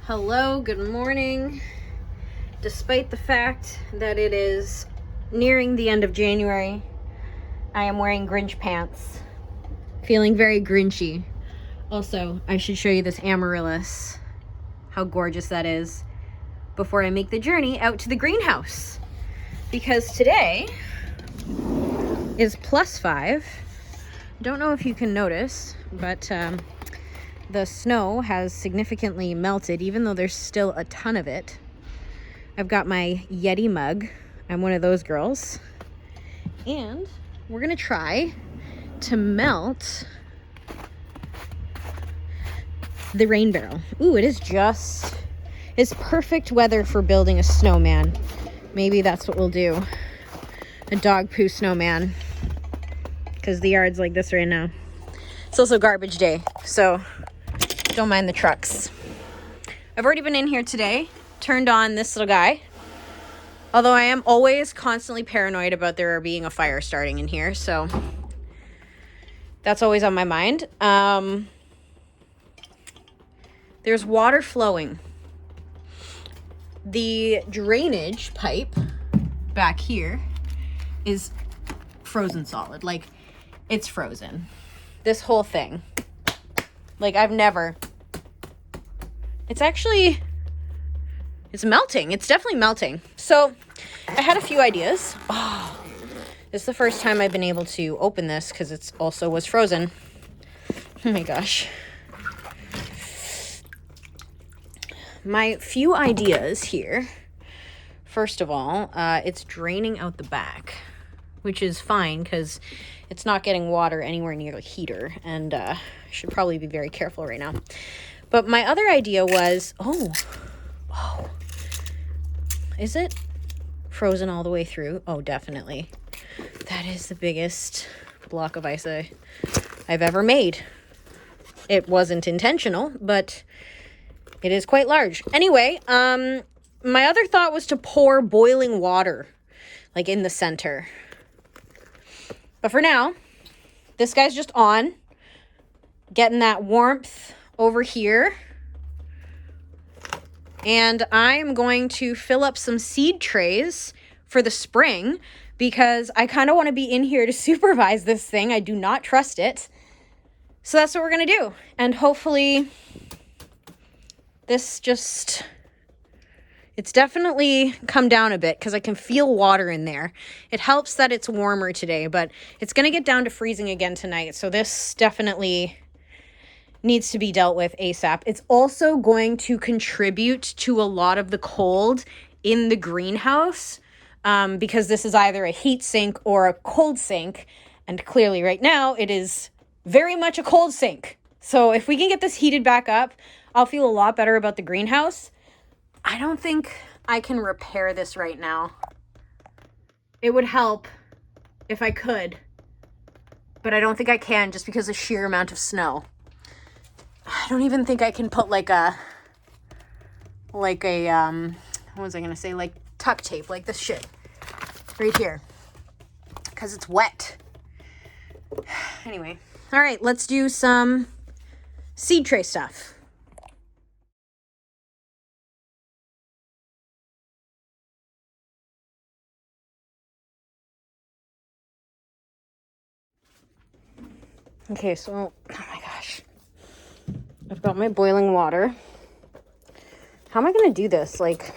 Hello, good morning. Despite the fact that it is nearing the end of January, I am wearing Grinch pants. Feeling very Grinchy. Also, I should show you this amaryllis. How gorgeous that is. Before I make the journey out to the greenhouse. Because today is +5. Don't know if you can notice, but the snow has significantly melted, even though there's still a ton of it. I've got my Yeti mug. I'm one of those girls. And we're gonna try to melt the rain barrel. Ooh, it's perfect weather for building a snowman. Maybe that's what we'll do. A dog poo snowman. Because the yard's like this right now. It's also garbage day, so don't mind the trucks. I've already been in here today, turned on this little guy. Although I am always constantly paranoid about there being a fire starting in here, so that's always on my mind. There's water flowing. The drainage pipe back here is frozen solid. Like, it's frozen. This whole thing. Like, it's melting. It's definitely melting. So I had a few ideas. Oh, this is the first time I've been able to open this because it's also was frozen. Oh my gosh. My few ideas here. First of all, it's draining out the back, which is fine because it's not getting water anywhere near the heater, and I should probably be very careful right now. But my other idea was, is it frozen all the way through? Oh, definitely. That is the biggest block of ice I've ever made. It wasn't intentional, but it is quite large. Anyway, my other thought was to pour boiling water, like in the center. But for now, this guy's just on, getting that warmth over here. And I'm going to fill up some seed trays for the spring because I kind of want to be in here to supervise this thing. I do not trust it. So that's what we're going to do. And hopefully it's definitely come down a bit because I can feel water in there. It helps that it's warmer today, but it's going to get down to freezing again tonight. So this definitely needs to be dealt with ASAP. It's also going to contribute to a lot of the cold in the greenhouse because this is either a heat sink or a cold sink. And clearly right now it is very much a cold sink. So if we can get this heated back up, I'll feel a lot better about the greenhouse. I don't think I can repair this right now. It would help if I could, but I don't think I can just because of the sheer amount of snow. I don't even think I can put like a what was I gonna say? Like tuck tape, like this shit right here, because it's wet. Anyway, all right, let's do some seed tray stuff. Okay, so, oh my gosh. I've got my boiling water. How am I going to do this? Like,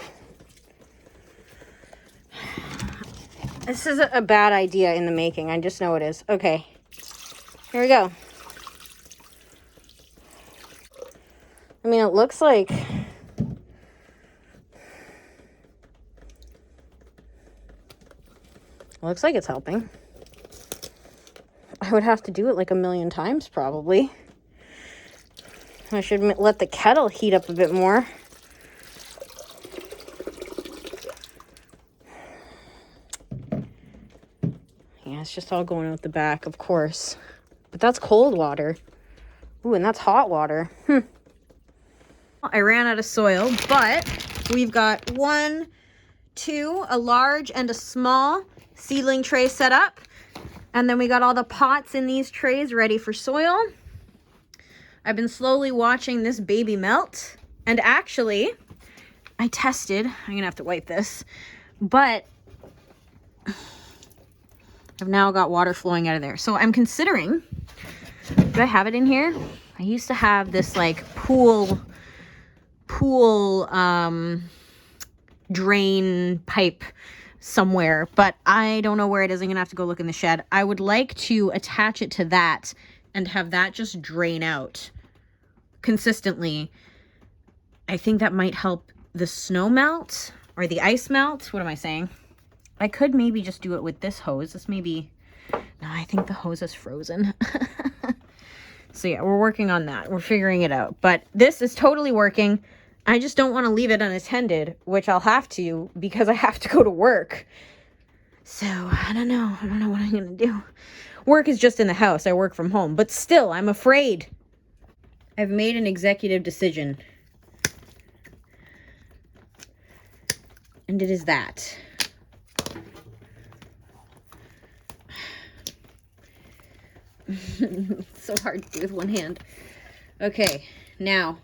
this is a bad idea in the making. I just know it is. Okay, here we go. I mean, it looks like it's helping. I would have to do it like 1,000,000 times probably. I should let the kettle heat up a bit more. Yeah, it's just all going out the back, of course. But that's cold water. Ooh, and that's hot water. I ran out of soil, but we've got 1, 2, a large and a small seedling tray set up. And then we got all the pots in these trays ready for soil. I've been slowly watching this baby melt. And actually, I tested, I'm gonna have to wipe this, but I've now got water flowing out of there. So I'm considering, do I have it in here? I used to have this like pool drain pipe somewhere, but I don't know where it is. I'm gonna have to go look in the shed. I would like to attach it to that and have that just drain out consistently. I think that might help the snow melt or the ice melt. What am I saying? I could maybe just do it with this hose. This maybe, no, I think the hose is frozen. So yeah, we're working on that. We're figuring it out, but this is totally working. I just don't want to leave it unattended, which I'll have to because I have to go to work. So I don't know what I'm going to do. Work is just in the house. I work from home, but still I'm afraid. I've made an executive decision. And it is that. It's so hard to do with one hand. Okay, now.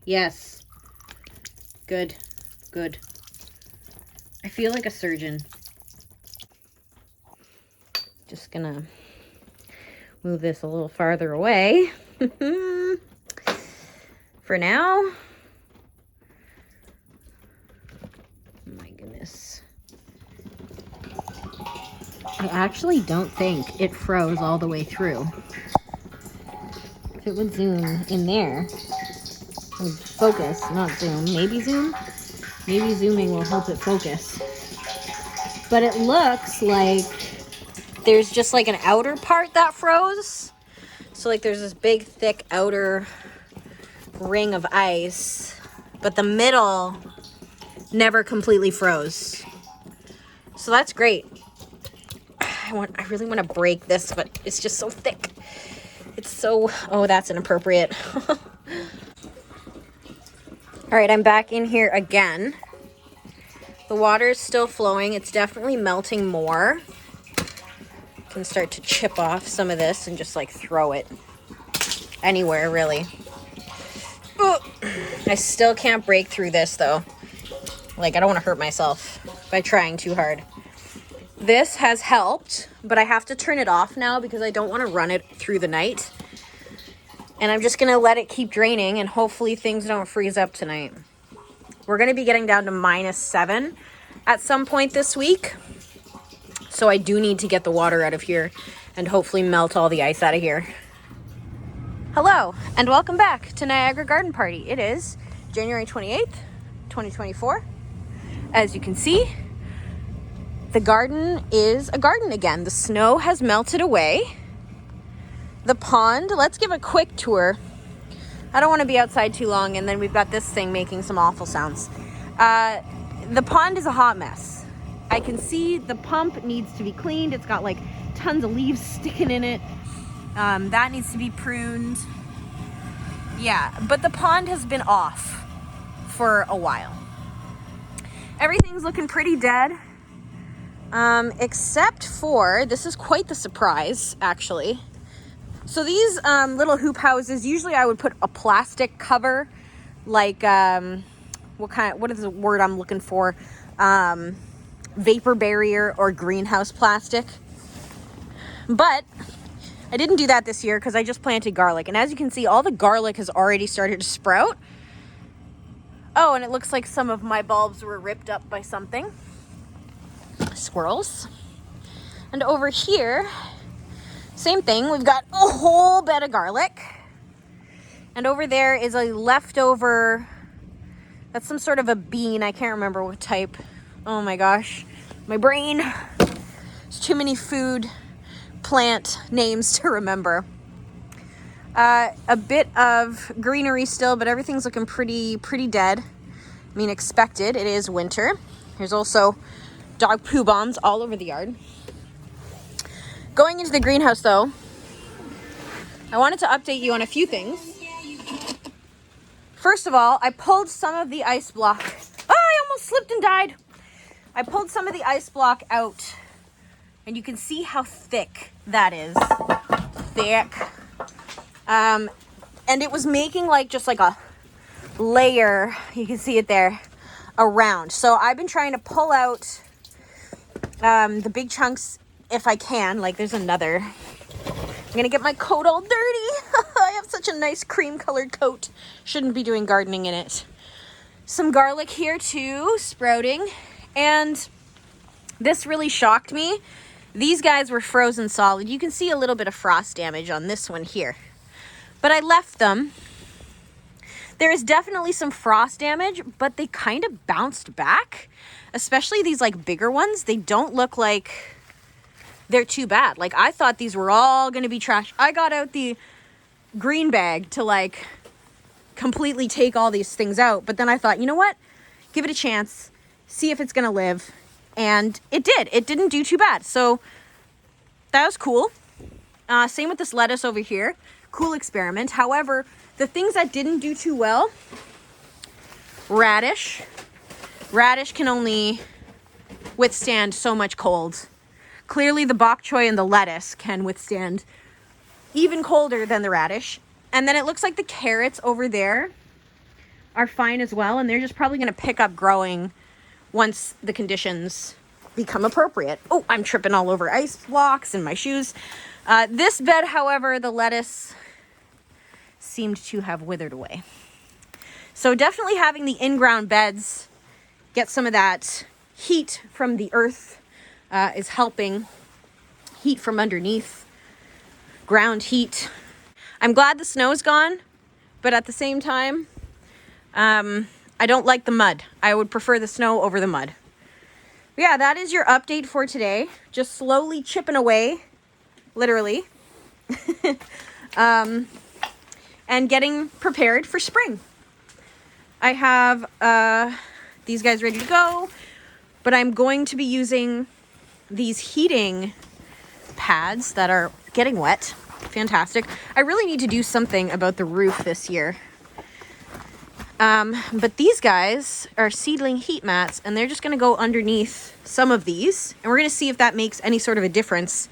Yes. Good. Good. I feel like a surgeon. Just gonna move this a little farther away. For now. My goodness. I actually don't think it froze all the way through. If it would zoom in there, it would focus, not zoom. Maybe zoom? Maybe zooming will help it focus. But it looks like there's just like an outer part that froze. So like there's this big, thick outer ring of ice, but the middle never completely froze. So that's great. I really want to break this, but it's just so thick. It's so, oh, that's inappropriate. All right, I'm back in here again. The water is still flowing. It's definitely melting more. I can start to chip off some of this and just like throw it anywhere, really. Ooh. I still can't break through this though. Like, I don't want to hurt myself by trying too hard. This has helped, but I have to turn it off now because I don't want to run it through the night. And I'm just going to let it keep draining and hopefully things don't freeze up tonight. We're going to be getting down to -7 at some point this week. So I do need to get the water out of here and hopefully melt all the ice out of here. Hello, and welcome back to Niagara Garden Party. It is January 28th, 2024. As you can see, the garden is a garden again. The snow has melted away. The pond, let's give a quick tour. I don't want to be outside too long, and then we've got this thing making some awful sounds. The pond is a hot mess. I can see the pump needs to be cleaned. It's got like tons of leaves sticking in it. That needs to be pruned. Yeah, but the pond has been off for a while. Everything's looking pretty dead. Except for, this is quite the surprise, actually. So these little hoop houses, usually I would put a plastic cover, like, what is the word I'm looking for? Vapor barrier or greenhouse plastic. But I didn't do that this year because I just planted garlic. And as you can see, all the garlic has already started to sprout. Oh, and it looks like some of my bulbs were ripped up by something. Squirrels. And over here, same thing. We've got a whole bed of garlic. And over there is a leftover, that's some sort of a bean. I can't remember what type. Oh my gosh. My brain. There's too many food plant names to remember. A bit of greenery still, but everything's looking pretty dead. I mean, expected. It is winter. There's also dog poo bombs all over the yard. Going into the greenhouse, though, I wanted to update you on a few things. First of all, I pulled some of the ice block. Oh, I almost slipped and died. I pulled some of the ice block out, and you can see how thick that is. Thick. and it was making like just like a layer, you can see it there, around. So I've been trying to pull out the big chunks if I can. Like there's another. I'm gonna get my coat all dirty. I have such a nice cream colored coat. Shouldn't be doing gardening in it. Some garlic here too, sprouting. And this really shocked me. These guys were frozen solid. You can see a little bit of frost damage on this one here. But I left them. There is definitely some frost damage, but they kind of bounced back. Especially these like bigger ones. They don't look like they're too bad. Like I thought these were all gonna be trash. I got out the green bag to like completely take all these things out. But then I thought, you know what? Give it a chance. See if it's gonna live. And it did. It didn't do too bad. So that was cool. Same with this lettuce over here. Cool experiment. However, the things that didn't do too well, radish. Radish can only withstand so much cold. Clearly the bok choy and the lettuce can withstand even colder than the radish. And then it looks like the carrots over there are fine as well. And they're just probably going to pick up growing once the conditions become appropriate. Oh, I'm tripping all over ice blocks and my shoes. This bed, however, the lettuce seemed to have withered away. So definitely having the in-ground beds get some of that heat from the earth is helping. Heat from underneath, ground heat. I'm glad the snow's gone, but at the same time, I don't like the mud. I would prefer the snow over the mud. But yeah, that is your update for today. Just slowly chipping away, literally, and getting prepared for spring. I have these guys ready to go, but I'm going to be using these heating pads that are getting wet. Fantastic. I really need to do something about the roof this year. But these guys are seedling heat mats, and they're just going to go underneath some of these, and we're going to see if that makes any sort of a difference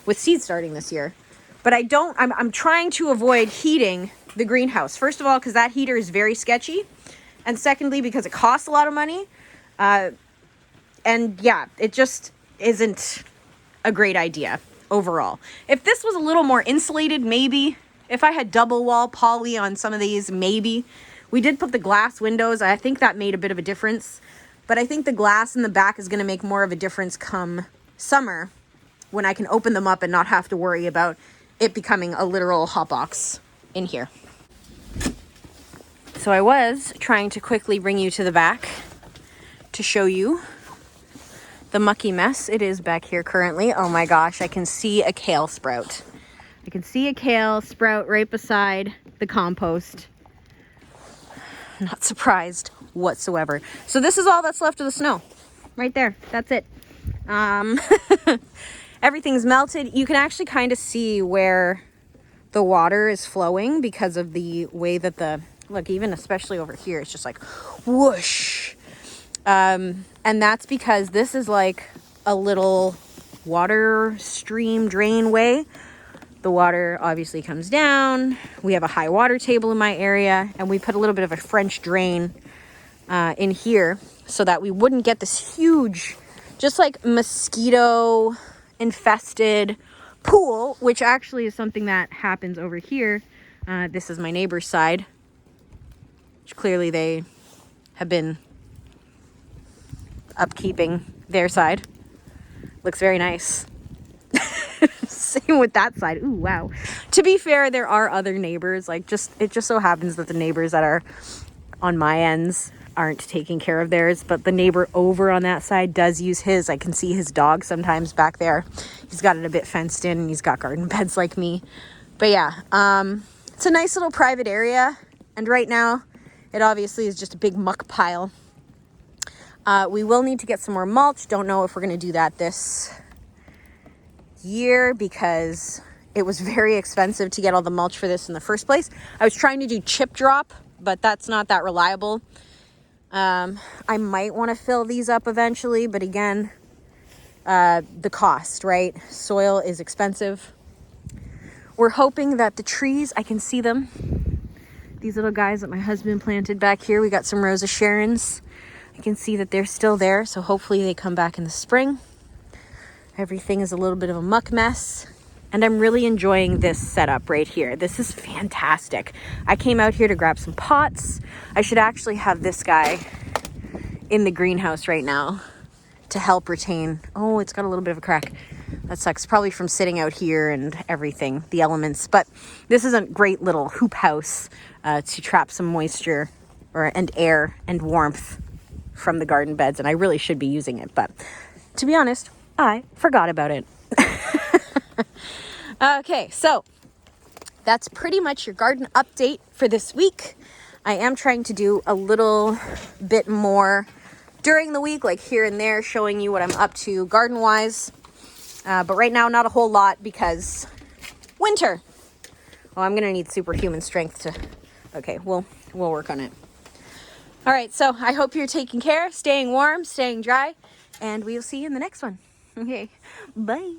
with seed starting this year. But I'm trying to avoid heating the greenhouse. First of all, because that heater is very sketchy, and secondly, because it costs a lot of money. And yeah, it just isn't a great idea overall. If this was a little more insulated, maybe. If I had double wall poly on some of these, maybe. We did put the glass windows. I think that made a bit of a difference. But I think the glass in the back is going to make more of a difference come summer when I can open them up and not have to worry about it becoming a literal hot box in here. So I was trying to quickly bring you to the back to show you the mucky mess it is back here currently. Oh my gosh, I can see a kale sprout. I can see a kale sprout right beside the compost. Not surprised whatsoever. So this is all that's left of the snow. Right there. That's it. Everything's melted. You can actually kind of see where the water is flowing because of the way that look, even especially over here, it's just like whoosh. And that's because this is like a little water stream drain way. The water obviously comes down. We have a high water table in my area, and we put a little bit of a French drain in here so that we wouldn't get this huge, just like mosquito infested pool, which actually is something that happens over here. This is my neighbor's side, which clearly they have been upkeeping their side. Looks very nice. Same with that side. Ooh, wow. To be fair, there are other neighbors. Like, it just so happens that the neighbors that are on my ends aren't taking care of theirs, but the neighbor over on that side does use his. I can see his dog sometimes back there. He's got it a bit fenced in, and he's got garden beds like me. But yeah, it's a nice little private area, and right now it obviously is just a big muck pile. We will need to get some more mulch. Don't know if we're going to do that this year because it was very expensive to get all the mulch for this in the first place. I was trying to do chip drop, but that's not that reliable. I might want to fill these up eventually, but again, the cost, right? Soil is expensive. We're hoping that the trees, I can see them. These little guys that my husband planted back here. We got some Rosa Sharons. I can see that they're still there, so hopefully they come back in the spring. Everything is a little bit of a muck mess. And I'm really enjoying this setup right here. This is fantastic. I came out here to grab some pots. I should actually have this guy in the greenhouse right now to help retain. Oh, it's got a little bit of a crack. That sucks, probably from sitting out here and everything, the elements. But this is a great little hoop house to trap some moisture and air and warmth from the garden beds. And I really should be using it. But to be honest, I forgot about it. Okay, so that's pretty much your garden update for this week. I am trying to do a little bit more during the week, like here and there, showing you what I'm up to garden-wise. But right now, not a whole lot because winter. Oh, I'm going to need superhuman strength to... Okay, we'll work on it. All right, so I hope you're taking care, staying warm, staying dry, and we'll see you in the next one. Okay, bye.